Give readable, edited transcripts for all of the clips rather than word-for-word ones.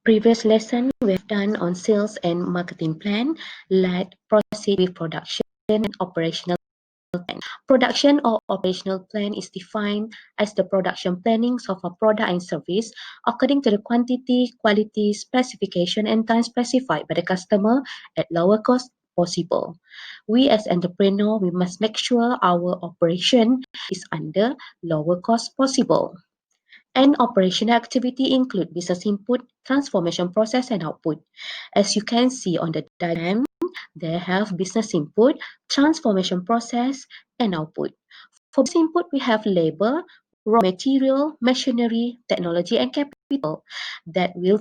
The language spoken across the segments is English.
Previous lesson we have done on sales and marketing plan. Let's proceed with production and operational plan. Production or operational plan is defined as the production planning of a product and service according to the quantity, quality, specification, and time specified by the customer at lower cost possible. We as entrepreneur, we must make sure our operation is under lower cost possible. And operational activity include business input, transformation process, and output. As you can see on the diagram, they have business input, transformation process, and output. For business input, we have labor, raw material, machinery, technology, and capital that will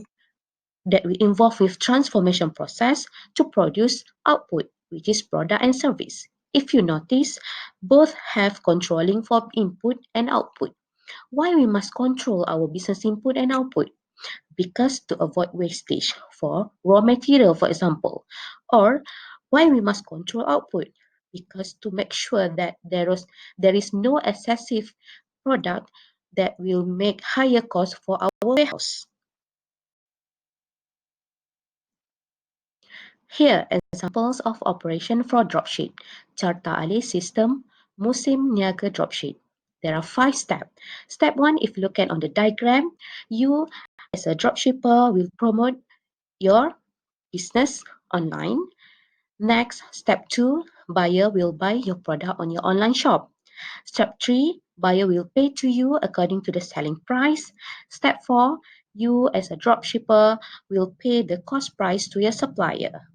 involve with transformation process to produce output, which is product and service. If you notice, both have controlling for input and output. Why we must control our business input and output? Because to avoid wastage for raw material, for example. Or why we must control output? Because to make sure that there is no excessive product that will make higher cost for our warehouse. Here examples of operation for dropship. Carta alih system, musim niaga dropship. There are 5 steps. Step 1, if you look at on the diagram, you as a dropshipper will promote your business online. Next, step 2, buyer will buy your product on your online shop. Step 3, buyer will pay to you according to the selling price. Step 4, you as a dropshipper will pay the cost price to your supplier.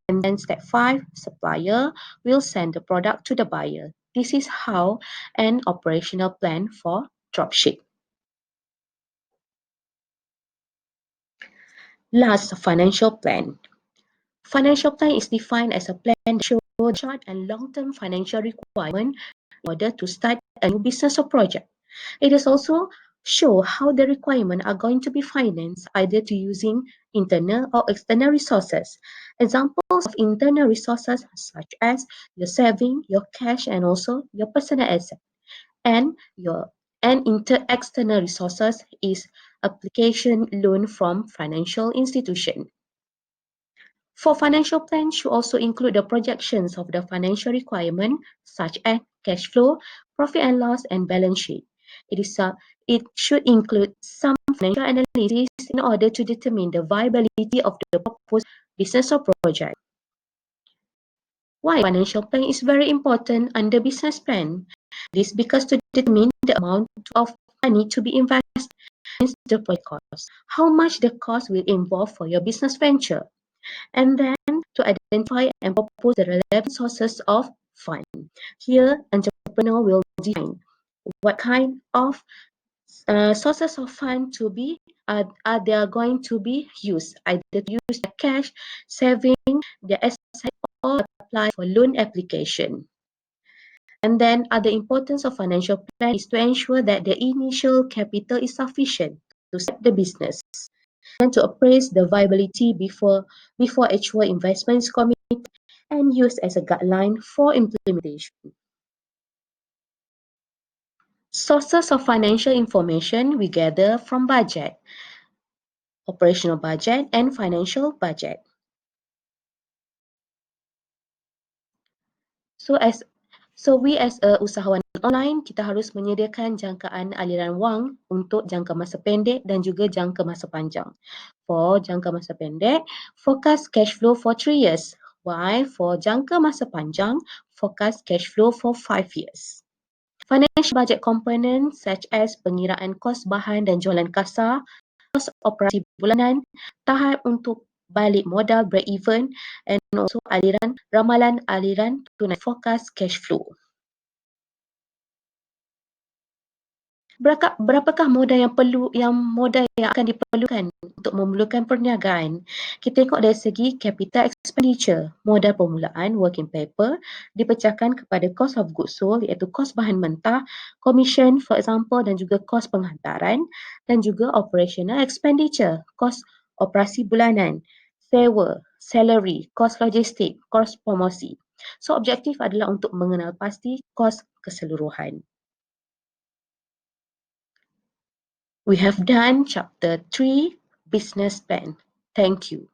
And then step 5, supplier will send the product to the buyer. This is how an operational plan for dropship. Last, financial plan. Financial plan is defined as a plan that shows short and long-term financial requirement in order to start a new business or project. It is also show how the requirements are going to be financed either to using internal or external resources. Examples of internal resources such as your saving, your cash, and also your personal asset. And external resources is application loan from financial institution. For financial plan should also include the projections of the financial requirement such as cash flow, profit and loss, and balance sheet. It should include some financial analysis in order to determine the viability of the proposed business or project. Why financial plan is very important under business plan? This because to determine the amount of money to be invested in the project cost, how much the cost will involve for your business venture, and then to identify and propose the relevant sources of fund. Here, entrepreneur will define what kind of sources of fund to be they are going to be used, either to use the cash, saving, the asset, or apply for loan application. And then other importance of financial plan is to ensure that the initial capital is sufficient to start the business and to appraise the viability before actual investment is committed and used as a guideline for implementation. Sources of financial information we gather from budget, operational budget, and financial budget. So we as a usahawan online, kita harus menyediakan jangkaan aliran wang untuk jangka masa pendek dan juga jangka masa panjang. For jangka masa pendek, forecast cash flow for 3 years. While for jangka masa panjang, forecast cash flow for 5 years. Financial budget components such as pengiraan kos bahan dan jualan kasar, kos operasi bulanan, tahap untuk balik modal break even, and also ramalan aliran tunai forecast cash flow. Berapakah modal yang akan diperlukan untuk memerlukan perniagaan? Kita tengok dari segi capital expenditure, modal permulaan working paper dipecahkan kepada cost of goods sold iaitu kos bahan mentah, commission for example dan juga kos penghantaran, dan juga operational expenditure, kos operasi bulanan, sewa, salary, kos logistik, kos promosi. So objektif adalah untuk mengenal pasti kos keseluruhan. We have done chapter 3, business plan. Thank you.